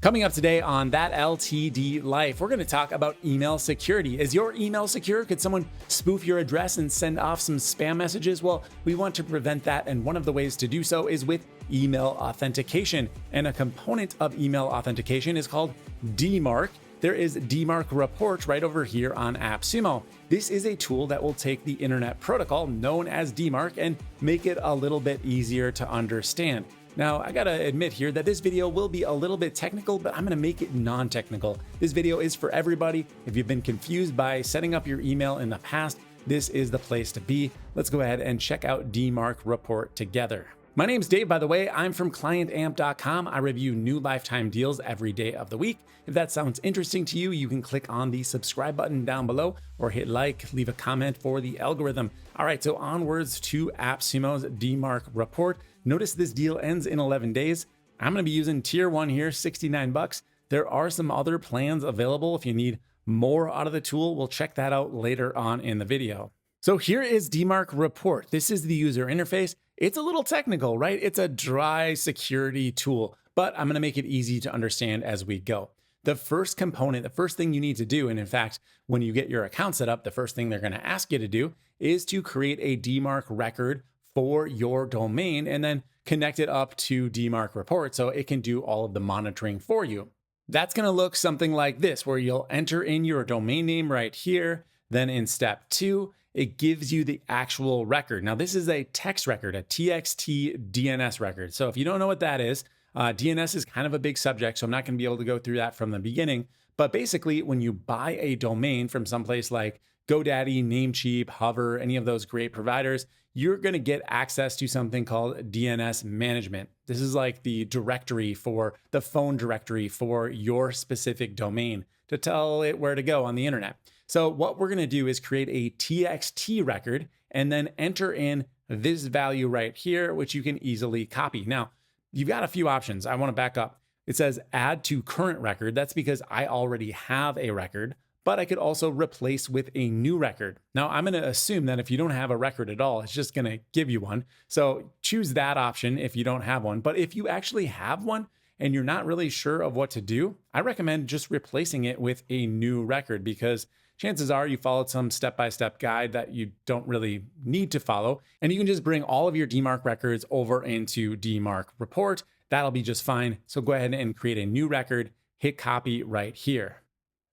Coming up today on That LTD Life, we're going to talk about email security. Is your email secure? Could someone spoof your address and send off some spam messages? Well, we want to prevent that, and one of the ways to do so is with email authentication. And a component of email authentication is called DMARC. There is DMARC Report right over here on AppSumo. This is a tool that will take the internet protocol known as DMARC and make it a little bit easier to understand. Now, I gotta admit here that this video will be a little bit technical, but I'm gonna make it non-technical. This video is for everybody. If you've been confused by setting up your email in the past, this is the place to be. Let's go ahead and check out DMARC Report together. My name's Dave, by the way. I'm from ClientAmp.com. I review new lifetime deals every day of the week. If that sounds interesting to you, you can click on the subscribe button down below or hit like, leave a comment for the algorithm. All right, so onwards to AppSumo's DMARC Report. Notice this deal ends in 11 days. I'm going to be using tier 1 here, 69 bucks. There are some other plans available if you need more out of the tool. We'll check that out later on in the video. So here is DMARC Report. This is the user interface. It's a little technical, right? It's a dry security tool, but I'm going to make it easy to understand as we go. The first component, the first thing you need to do, and in fact, when you get your account set up, the first thing they're going to ask you to do is to create a DMARC record for your domain and then connect it up to DMARC Report so it can do all of the monitoring for you. That's going to look something like this, where you'll enter in your domain name right here. Then in step 2, it gives you the actual record. Now, this is a text record, a TXT DNS record. So if you don't know what that is, DNS is kind of a big subject, so I'm not going to be able to go through that from the beginning. But basically, when you buy a domain from someplace like GoDaddy, Namecheap, Hover, any of those great providers, you're going to get access to something called DNS management. This is like the directory for the phone directory for your specific domain to tell it where to go on the internet. So what we're going to do is create a TXT record and then enter in this value right here, which you can easily copy. Now, you've got a few options. I want to back up. It says add to current record. That's because I already have a record, but I could also replace with a new record. Now, I'm going to assume that if you don't have a record at all, it's just going to give you one. So choose that option if you don't have one. But if you actually have one and you're not really sure of what to do, I recommend just replacing it with a new record, because chances are you followed some step-by-step guide that you don't really need to follow, and you can just bring all of your DMARC records over into DMARC Report. That'll be just fine. So go ahead and create a new record, hit copy right here.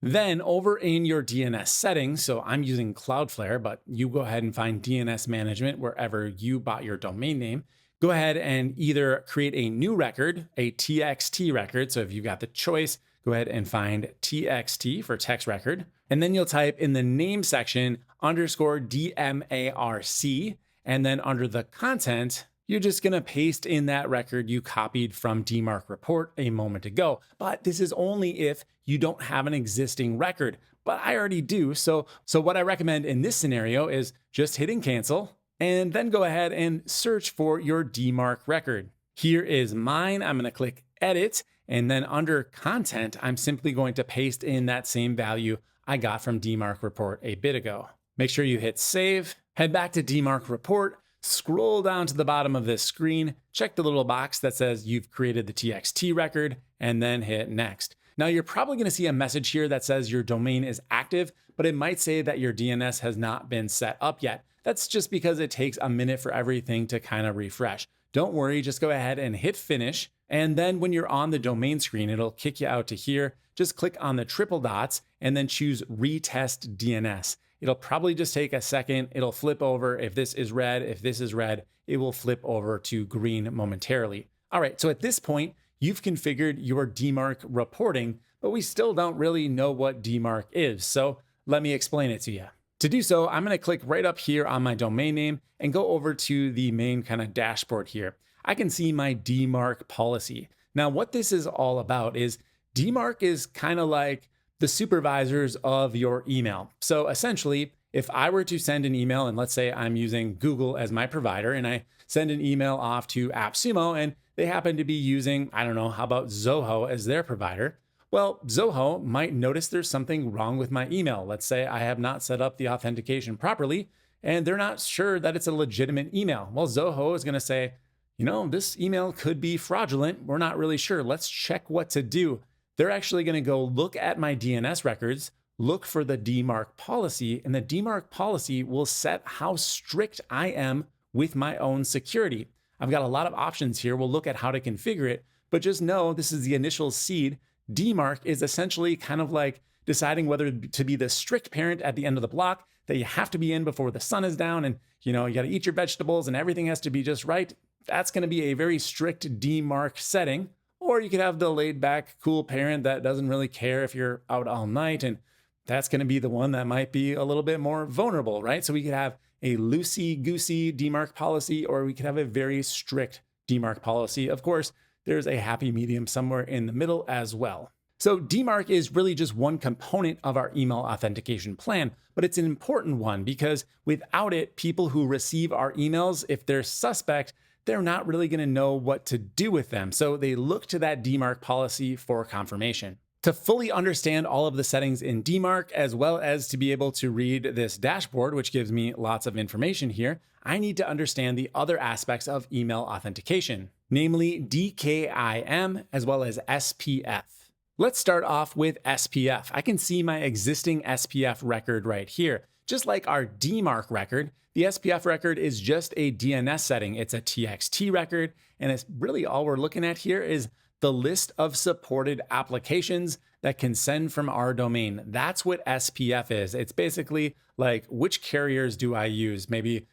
Then over in your DNS settings, so I'm using Cloudflare, but you go ahead and find DNS management wherever you bought your domain name. Go ahead and either create a new record, a TXT record. So if you've got the choice, go ahead and find TXT for text record. And then you'll type in the name section _DMARC. And then under the content, you're just going to paste in that record you copied from DMARC Report a moment ago. But this is only if you don't have an existing record. But I already do. So what I recommend in this scenario is just hitting cancel and then go ahead and search for your DMARC record. Here is mine. I'm going to click edit. And then under content, I'm simply going to paste in that same value I got from DMARC Report a bit ago. Make sure you hit save, head back to DMARC Report, scroll down to the bottom of this screen, check the little box that says you've created the TXT record, and then hit next. Now, you're probably going to see a message here that says your domain is active, but it might say that your DNS has not been set up yet. That's just because it takes a minute for everything to kind of refresh. Don't worry, just go ahead and hit finish. And then when you're on the domain screen, it'll kick you out to here. Just click on the triple dots and then choose retest DNS. It'll probably just take a second. It'll flip over. If this is red, it will flip over to green momentarily. All right, so at this point, you've configured your DMARC reporting, but we still don't really know what DMARC is. So let me explain it to you. To do so, I'm going to click right up here on my domain name and go over to the main kind of dashboard here. I can see my DMARC policy. Now, what this is all about is DMARC is kind of like the supervisors of your email. So essentially, if I were to send an email, and let's say I'm using Google as my provider, and I send an email off to AppSumo, and they happen to be using, I don't know, how about Zoho as their provider? Well, Zoho might notice there's something wrong with my email. Let's say I have not set up the authentication properly, and they're not sure that it's a legitimate email. Well, Zoho is going to say, you know, this email could be fraudulent. We're not really sure. Let's check what to do. they're actually going to go look at my DNS records, look for the DMARC policy, and the DMARC policy will set how strict I am with my own security. I've got a lot of options here. We'll look at how to configure it, but just know this is the initial seed. DMARC is essentially kind of like deciding whether to be the strict parent at the end of the block that you have to be in before the sun is down, and you got to eat your vegetables and everything has to be just right. That's going to be a very strict DMARC setting. Or you could have the laid back, cool parent that doesn't really care if you're out all night, and that's going to be the one that might be a little bit more vulnerable, right? So we could have a loosey-goosey DMARC policy, or we could have a very strict DMARC policy. Of course, there's a happy medium somewhere in the middle as well. So DMARC is really just one component of our email authentication plan, but it's an important one because without it, people who receive our emails, if they're suspect, they're not really going to know what to do with them. So they look to that DMARC policy for confirmation. To fully understand all of the settings in DMARC, as well as to be able to read this dashboard, which gives me lots of information here, I need to understand the other aspects of email authentication, namely DKIM as well as SPF. Let's start off with SPF. I can see my existing SPF record right here. Just like our DMARC record, the SPF record is just a DNS setting. It's a TXT record, and it's really all we're looking at here is the list of supported applications that can send from our domain. That's what SPF is. It's basically like, which carriers do I use? Maybe,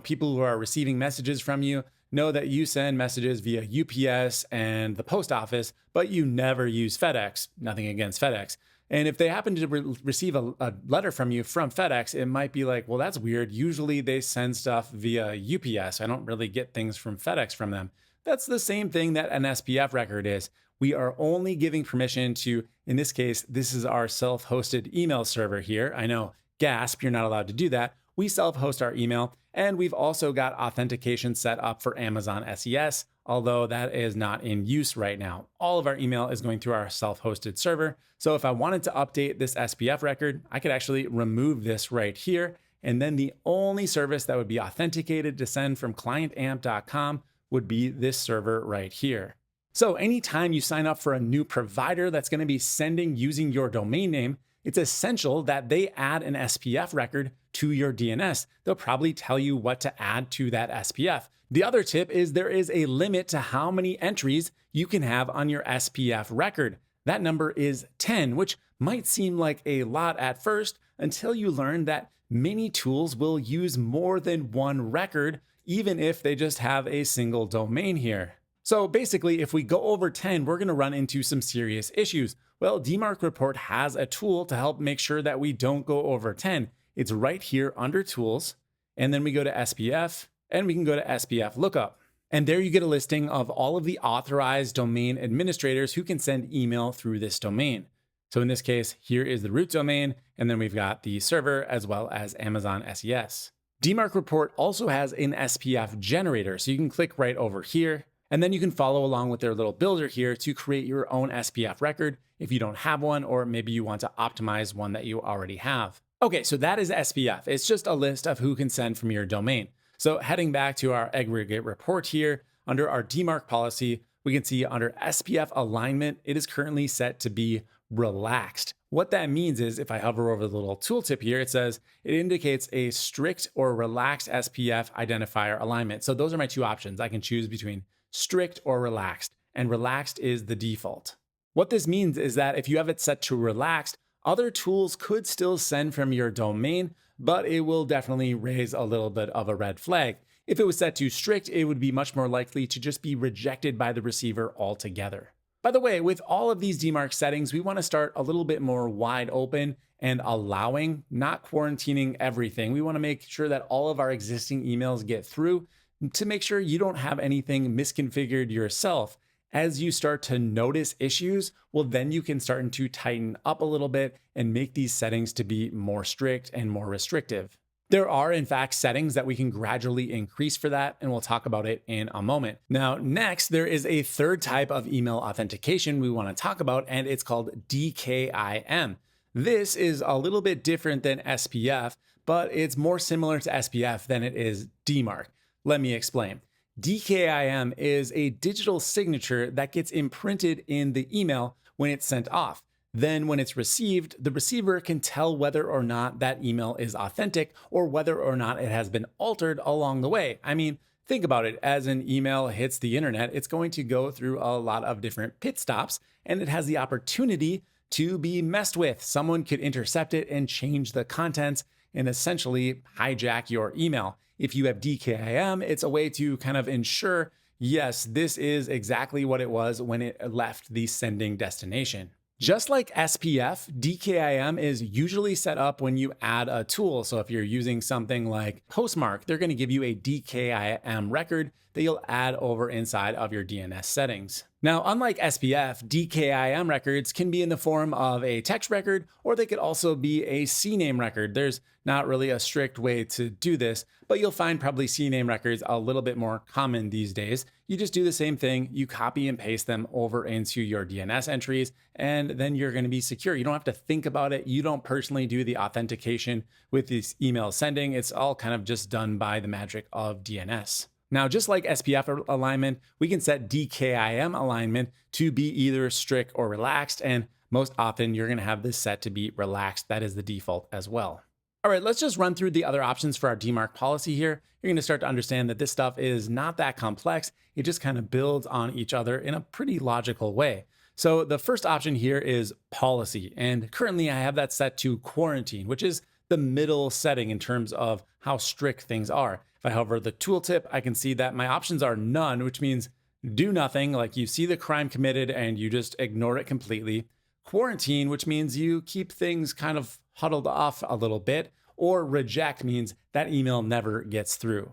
people who are receiving messages from you know that you send messages via UPS and the post office, but you never use FedEx. Nothing against FedEx. And if they happen to receive a letter from you from FedEx, it might be like, well, that's weird. Usually they send stuff via UPS. I don't really get things from FedEx from them. That's the same thing that an SPF record is. We are only giving permission to, in this case, this is our self-hosted email server here. I know, gasp, you're not allowed to do that. We self-host our email, and we've also got authentication set up for Amazon SES, although that is not in use right now. All of our email is going through our self-hosted server. So if I wanted to update this SPF record, I could actually remove this right here. And then the only service that would be authenticated to send from clientamp.com would be this server right here. So anytime you sign up for a new provider that's going to be sending using your domain name, it's essential that they add an SPF record to your DNS. They'll probably tell you what to add to that SPF. The other tip is there is a limit to how many entries you can have on your SPF record. That number is 10, which might seem like a lot at first until you learn that many tools will use more than one record, even if they just have a single domain here. So basically, if we go over 10, we're going to run into some serious issues. Well, DMARC Report has a tool to help make sure that we don't go over 10. It's right here under Tools, and then we go to SPF, and we can go to SPF Lookup. And there you get a listing of all of the authorized domain administrators who can send email through this domain. So in this case, here is the root domain, and then we've got the server as well as Amazon SES. DMARC Report also has an SPF generator, so you can click right over here, and then you can follow along with their little builder here to create your own SPF record if you don't have one, or maybe you want to optimize one that you already have. Okay, so that is SPF. It's just a list of who can send from your domain. So heading back to our aggregate report here, under our DMARC policy, we can see under SPF alignment, it is currently set to be relaxed. What that means is if I hover over the little tooltip here, it says it indicates a strict or relaxed SPF identifier alignment. So those are my two options. I can choose between strict or relaxed, and relaxed is the default. What this means is that if you have it set to relaxed, other tools could still send from your domain, but it will definitely raise a little bit of a red flag. If it was set to strict, it would be much more likely to just be rejected by the receiver altogether. By the way, with all of these DMARC settings, we want to start a little bit more wide open and allowing, not quarantining everything. We want to make sure that all of our existing emails get through to make sure you don't have anything misconfigured yourself. As you start to notice issues, well, then you can start to tighten up a little bit and make these settings to be more strict and more restrictive. There are, in fact, settings that we can gradually increase for that, and we'll talk about it in a moment. Now, next, there is a third type of email authentication we want to talk about, and it's called DKIM. This is a little bit different than SPF, but it's more similar to SPF than it is DMARC. Let me explain. DKIM is a digital signature that gets imprinted in the email when it's sent off. Then when it's received, the receiver can tell whether or not that email is authentic or whether or not it has been altered along the way. I mean, think about it. As an email hits the internet, it's going to go through a lot of different pit stops, and it has the opportunity to be messed with. Someone could intercept it and change the contents and essentially hijack your email. If you have DKIM, it's a way to kind of ensure, yes, this is exactly what it was when it left the sending destination. Just like SPF, DKIM is usually set up when you add a tool. So if you're using something like Postmark, they're going to give you a DKIM record that you'll add over inside of your DNS settings. Now, unlike SPF, DKIM records can be in the form of a text record, or they could also be a CNAME record. There's not really a strict way to do this, but you'll find probably CNAME records a little bit more common these days. You just do the same thing. You copy and paste them over into your DNS entries, and then you're going to be secure. You don't have to think about it. You don't personally do the authentication with this email sending. It's all kind of just done by the magic of DNS. Now, just like SPF alignment, we can set DKIM alignment to be either strict or relaxed, and most often you're going to have this set to be relaxed. That is the default as well. All right, let's just run through the other options for our DMARC policy here. You're going to start to understand that this stuff is not that complex. It just kind of builds on each other in a pretty logical way. So the first option here is policy, and currently I have that set to quarantine, which is the middle setting in terms of how strict things are. If I hover the tooltip, I can see that my options are none, which means do nothing, like you see the crime committed and you just ignore it completely. Quarantine, which means you keep things kind of huddled off a little bit, or reject means that email never gets through.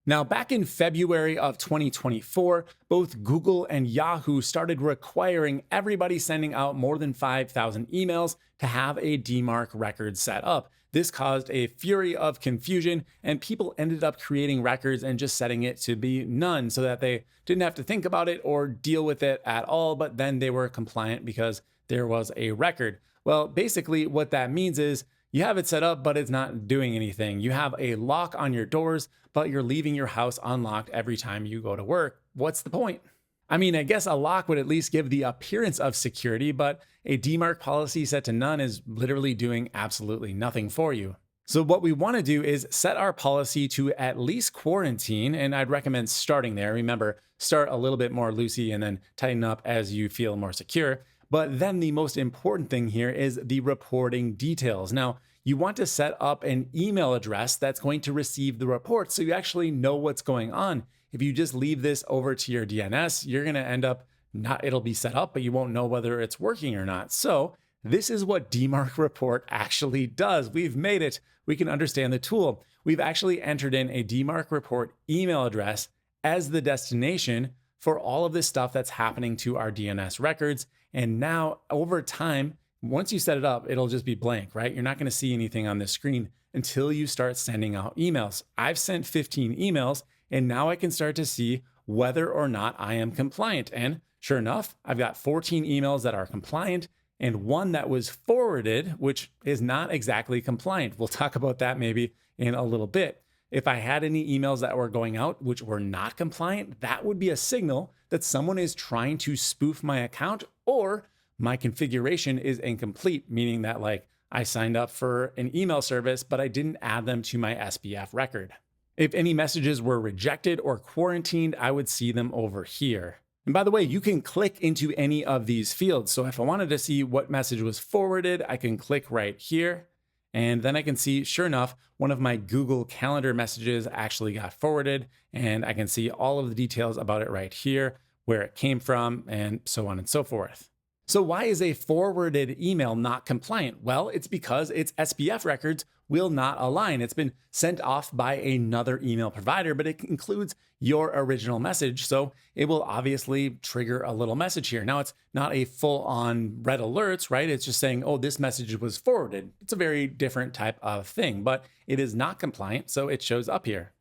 Now, back in February of 2024, both Google and Yahoo started requiring everybody sending out more than 5,000 emails to have a DMARC record set up. This caused a fury of confusion, and people ended up creating records and just setting it to be none so that they didn't have to think about it or deal with it at all, but then they were compliant because there was a record. Well, basically what that means is you have it set up, but it's not doing anything. You have a lock on your doors, but you're leaving your house unlocked every time you go to work. What's the point? I mean, I guess a lock would at least give the appearance of security, but a DMARC policy set to none is literally doing absolutely nothing for you. So what we want to do is set our policy to at least quarantine, and I'd recommend starting there. Remember, start a little bit more loosey and then tighten up as you feel more secure. But then the most important thing here is the reporting details. Now, you want to set up an email address that's going to receive the report so you actually know what's going on. If you just leave this over to your DNS, you're going to end up it'll be set up, but you won't know whether it's working or not. So this is what DMARC report actually does. We've made it. We can understand the tool. We've actually entered in a DMARC report email address as the destination for all of this stuff that's happening to our DNS records. And now over time, once you set it up, it'll just be blank, right? You're not going to see anything on this screen until you start sending out emails. I've sent 15 emails, and now I can start to see whether or not I am compliant. And sure enough, I've got 14 emails that are compliant and one that was forwarded, which is not exactly compliant. We'll talk about that maybe in a little bit. If I had any emails that were going out which were not compliant, that would be a signal that someone is trying to spoof my account, or my configuration is incomplete, meaning that like I signed up for an email service, but I didn't add them to my SPF record. If any messages were rejected or quarantined, I would see them over here. And by the way, you can click into any of these fields. So if I wanted to see what message was forwarded, I can click right here. And then I can see, sure enough, one of my Google Calendar messages actually got forwarded. And I can see all of the details about it right here, where it came from, and so on and so forth. So why is a forwarded email not compliant? Well, it's because its SPF records will not align. It's been sent off by another email provider, but it includes your original message. So it will obviously trigger a little message here. Now, it's not a full-on red alerts, right? It's just saying, oh, this message was forwarded. It's a very different type of thing, but it is not compliant, so it shows up here.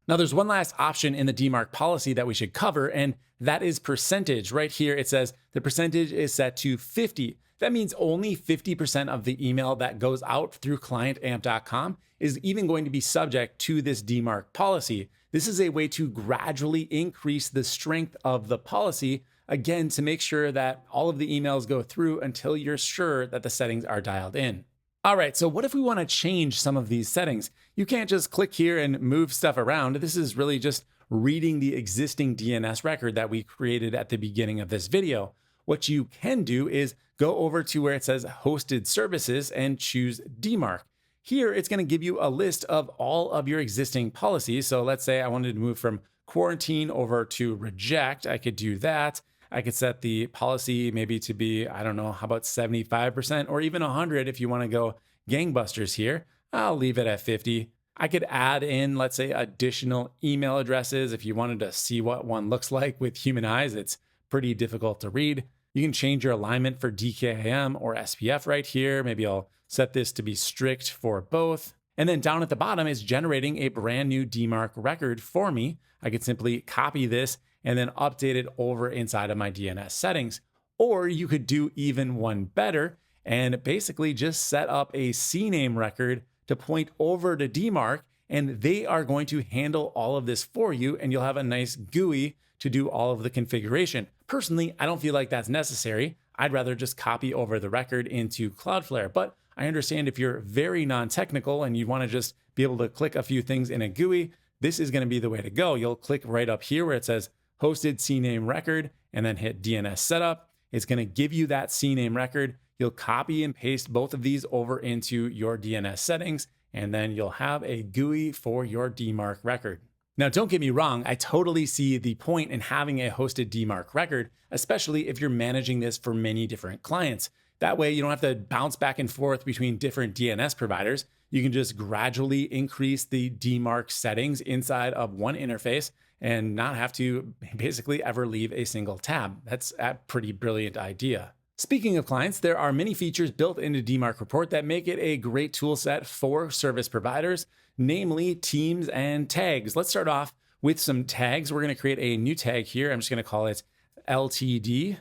Now, there's one last option in the DMARC policy that we should cover, and that is percentage. Right here, it says the percentage is set to 50. That means only 50% of the email that goes out through clientamp.com is even going to be subject to this DMARC policy. This is a way to gradually increase the strength of the policy again, to make sure that all of the emails go through until you're sure that the settings are dialed in. All right, so what if we want to change some of these settings? You can't just click here and move stuff around. This is really just reading the existing DNS record that we created at the beginning of this video. What you can do is go over to where it says hosted services and choose DMARC. Here, it's going to give you a list of all of your existing policies. So let's say I wanted to move from quarantine over to reject. I could do that. I could set the policy maybe to be, I don't know, how about 75% or even 100 if you want to go gangbusters here. I'll leave it at 50. I could add in, let's say, additional email addresses if you wanted to see what one looks like with human eyes. It's pretty difficult to read. You can change your alignment for DKIM or SPF right here. Maybe I'll set this to be strict for both. And then down at the bottom is generating a brand new DMARC record for me. I could simply copy this and then update it over inside of my DNS settings. Or you could do even one better and basically just set up a CNAME record to point over to DMARC, and they are going to handle all of this for you, and you'll have a nice GUI to do all of the configuration. Personally, I don't feel like that's necessary. I'd rather just copy over the record into Cloudflare, but I understand if you're very non-technical and you want to just be able to click a few things in a GUI, this is going to be the way to go. You'll click right up here where it says hosted CNAME record and then hit DNS setup. It's going to give you that CNAME record. You'll copy and paste both of these over into your DNS settings, and then you'll have a GUI for your DMARC record. Now, don't get me wrong, I totally see the point in having a hosted DMARC record, especially if you're managing this for many different clients. That way, you don't have to bounce back and forth between different DNS providers. You can just gradually increase the DMARC settings inside of one interface and not have to basically ever leave a single tab. That's a pretty brilliant idea. Speaking of clients, there are many features built into DMARC Report that make it a great tool set for service providers, namely teams and tags. Let's start off with some tags. We're going to create a new tag here. I'm just going to call it LTD.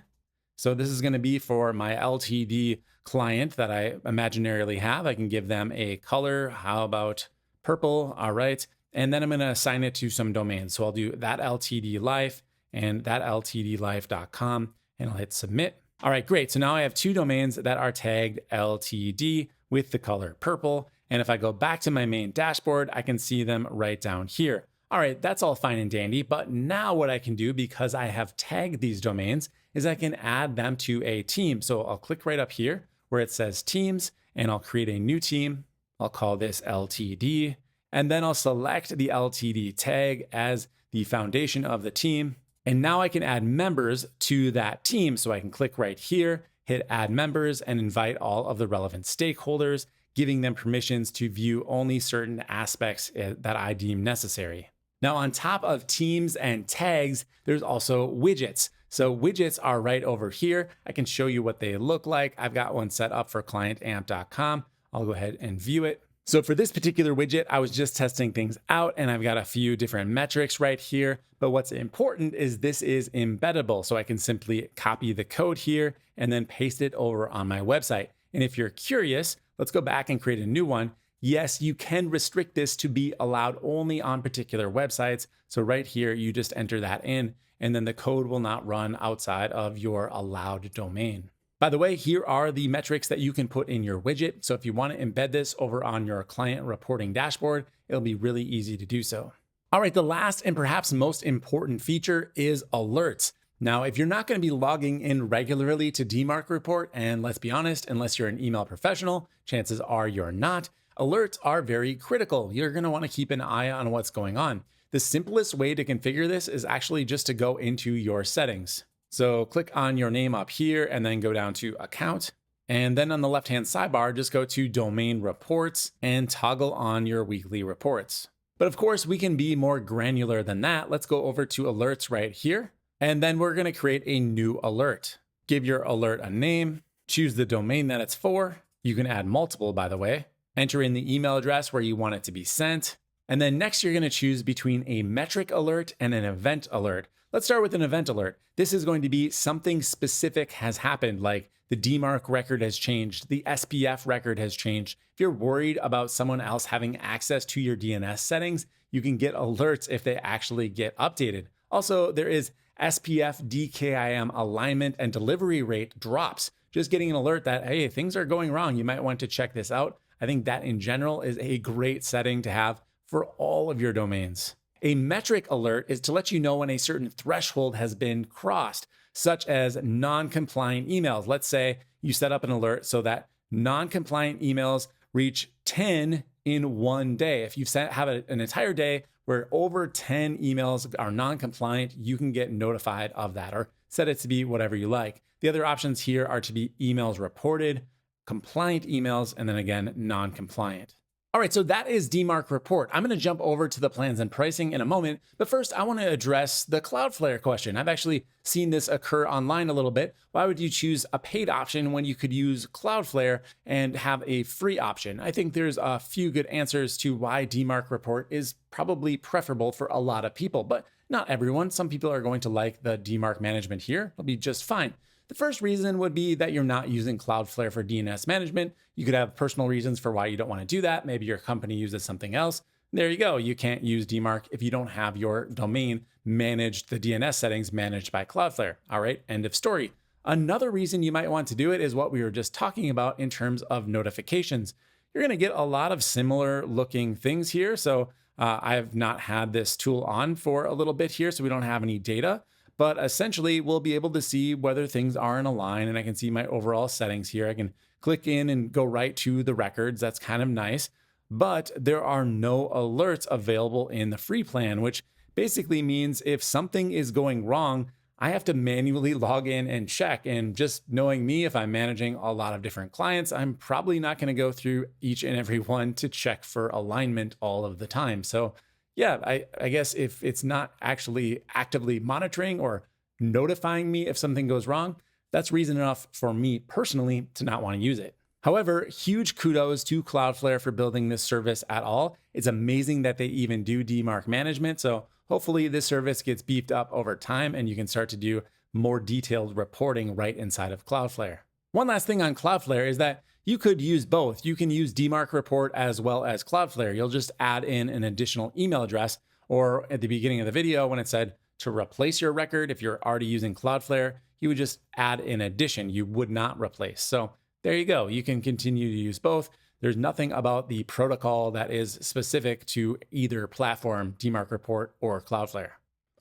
So this is going to be for my LTD client that I imaginarily have. I can give them a color. How about purple? All right. And then I'm going to assign it to some domains. So I'll do that LTD life and that ltdlife.com, and I'll hit submit. All right, great. So now I have two domains that are tagged LTD with the color purple. And if I go back to my main dashboard, I can see them right down here. All right, that's all fine and dandy. But now what I can do, because I have tagged these domains, is I can add them to a team. So I'll click right up here where it says teams, and I'll create a new team. I'll call this LTD. And then I'll select the LTD tag as the foundation of the team. And now I can add members to that team. So I can click right here, hit add members, and invite all of the relevant stakeholders, giving them permissions to view only certain aspects that I deem necessary. Now, on top of teams and tags, there's also widgets. So widgets are right over here. I can show you what they look like. I've got one set up for clientamp.com. I'll go ahead and view it. So for this particular widget, I was just testing things out, and I've got a few different metrics right here. But what's important is this is embeddable. So I can simply copy the code here and then paste it over on my website. And if you're curious, let's go back and create a new one. Yes, you can restrict this to be allowed only on particular websites. So right here, you just enter that in, and then the code will not run outside of your allowed domain. By the way, here are the metrics that you can put in your widget. So if you want to embed this over on your client reporting dashboard, it'll be really easy to do so. All right, the last and perhaps most important feature is alerts. Now, if you're not going to be logging in regularly to DMARC Report, and let's be honest, unless you're an email professional, chances are you're not, alerts are very critical. You're going to want to keep an eye on what's going on. The simplest way to configure this is actually just to go into your settings. So click on your name up here and then go down to account. And then on the left-hand sidebar, just go to domain reports and toggle on your weekly reports. But of course, we can be more granular than that. Let's go over to alerts right here. And then we're going to create a new alert. Give your alert a name, choose the domain that it's for. You can add multiple, by the way. Enter in the email address where you want it to be sent. And then next, you're going to choose between a metric alert and an event alert. Let's start with an event alert. This is going to be something specific has happened, like the DMARC record has changed, the SPF record has changed. If you're worried about someone else having access to your DNS settings, you can get alerts if they actually get updated. Also, there is SPF, DKIM alignment, and delivery rate drops. Just getting an alert that, hey, things are going wrong. You might want to check this out. I think that in general is a great setting to have for all of your domains. A metric alert is to let you know when a certain threshold has been crossed, such as non-compliant emails. Let's say you set up an alert so that non-compliant emails reach 10 in one day. If you have an entire day where over 10 emails are non-compliant, you can get notified of that or set it to be whatever you like. The other options here are to be emails reported, compliant emails, and then again, non-compliant. All right, so that is DMARC report. I'm going to jump over to the plans and pricing in a moment, but first I want to address the Cloudflare question. I've actually seen this occur online a little bit. Why would you choose a paid option when you could use Cloudflare and have a free option? I think there's a few good answers to why DMARC report is probably preferable for a lot of people, but not everyone. Some people are going to like the DMARC management here. It'll be just fine. The first reason would be that you're not using Cloudflare for DNS management. You could have personal reasons for why you don't want to do that. Maybe your company uses something else. There you go. You can't use DMARC if you don't have your domain managed, the DNS settings managed by Cloudflare. All right, end of story. Another reason you might want to do it is what we were just talking about in terms of notifications. You're going to get a lot of similar looking things here. So I have not had this tool on for a little bit here, so we don't have any data. But essentially, we'll be able to see whether things are in a line, and I can see my overall settings here. I can click in and go right to the records. That's kind of nice. But there are no alerts available in the free plan, which basically means if something is going wrong, I have to manually log in and check. And just knowing me, if I'm managing a lot of different clients, I'm probably not going to go through each and every one to check for alignment all of the time. So yeah, I guess if it's not actually actively monitoring or notifying me if something goes wrong, that's reason enough for me personally to not want to use it. However, huge kudos to Cloudflare for building this service at all. It's amazing that they even do DMARC management. So hopefully this service gets beefed up over time and you can start to do more detailed reporting right inside of Cloudflare. One last thing on Cloudflare is that you could use both. You can use DMARC report as well as Cloudflare. You'll just add in an additional email address, or at the beginning of the video when it said to replace your record, if you're already using Cloudflare, you would just add in addition. You would not replace. So there you go. You can continue to use both. There's nothing about the protocol that is specific to either platform, DMARC report or Cloudflare.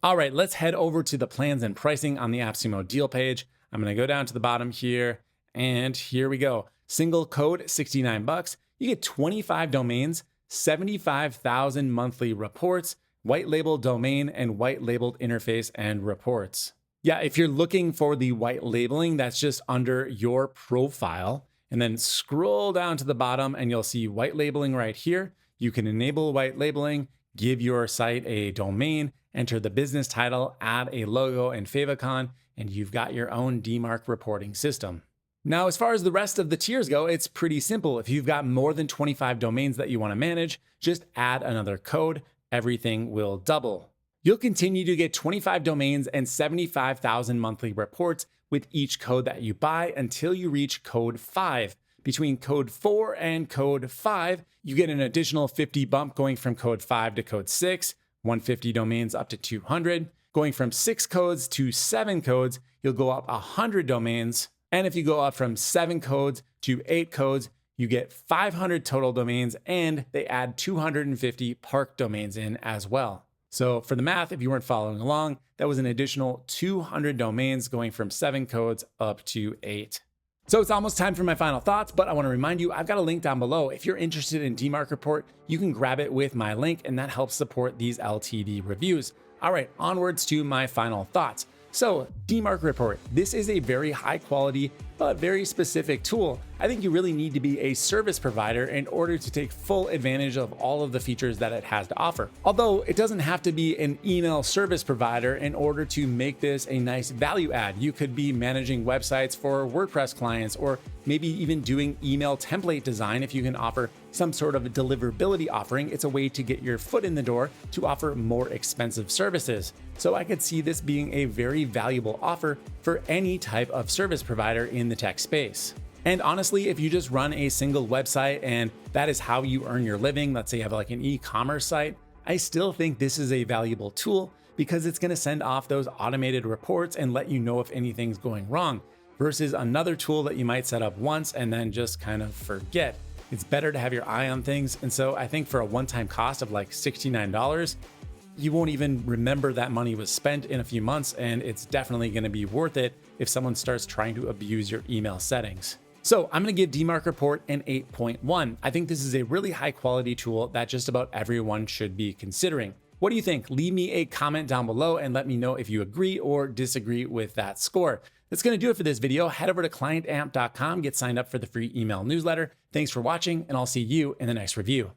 All right, let's head over to the plans and pricing on the AppSumo deal page. I'm going to go down to the bottom here, and here we go. Single code, $69. You get 25 domains, 75,000 monthly reports, white labeled domain, and white labeled interface and reports. Yeah, if you're looking for the white labeling, that's just under your profile. And then scroll down to the bottom and you'll see white labeling right here. You can enable white labeling, give your site a domain, enter the business title, add a logo and favicon, and you've got your own DMARC reporting system. Now, as far as the rest of the tiers go, it's pretty simple. If you've got more than 25 domains that you want to manage, just add another code. Everything will double. You'll continue to get 25 domains and 75,000 monthly reports with each code that you buy until you reach code 5. Between code 4 and code 5, you get an additional 50 bump going from code 5 to code 6, 150 domains up to 200. Going from 6 codes to 7 codes, you'll go up 100 domains. And if you go up from 7 codes to 8 codes, you get 500 total domains, and they add 250 park domains in as well. So for the math, if you weren't following along, that was an additional 200 domains going from 7 codes up to 8. So it's almost time for my final thoughts, but I want to remind you, I've got a link down below. If you're interested in DMARC report, you can grab it with my link, and that helps support these LTD reviews. All right, onwards to my final thoughts. So DMARC report, this is a very high quality, but very specific tool. I think you really need to be a service provider in order to take full advantage of all of the features that it has to offer. Although it doesn't have to be an email service provider in order to make this a nice value add. You could be managing websites for WordPress clients, or maybe even doing email template design. If you can offer some sort of a deliverability offering, it's a way to get your foot in the door to offer more expensive services. So I could see this being a very valuable offer for any type of service provider in the tech space. And honestly, if you just run a single website and that is how you earn your living, let's say you have like an e-commerce site, I still think this is a valuable tool because it's going to send off those automated reports and let you know if anything's going wrong, versus another tool that you might set up once and then just kind of forget. It's better to have your eye on things. And so I think for a one-time cost of like $69, you won't even remember that money was spent in a few months, and it's definitely going to be worth it if someone starts trying to abuse your email settings. So I'm going to give DMARC Report an 8.1. I think this is a really high quality tool that just about everyone should be considering. What do you think? Leave me a comment down below and let me know if you agree or disagree with that score. That's going to do it for this video. Head over to clientamp.com, get signed up for the free email newsletter. Thanks for watching, and I'll see you in the next review.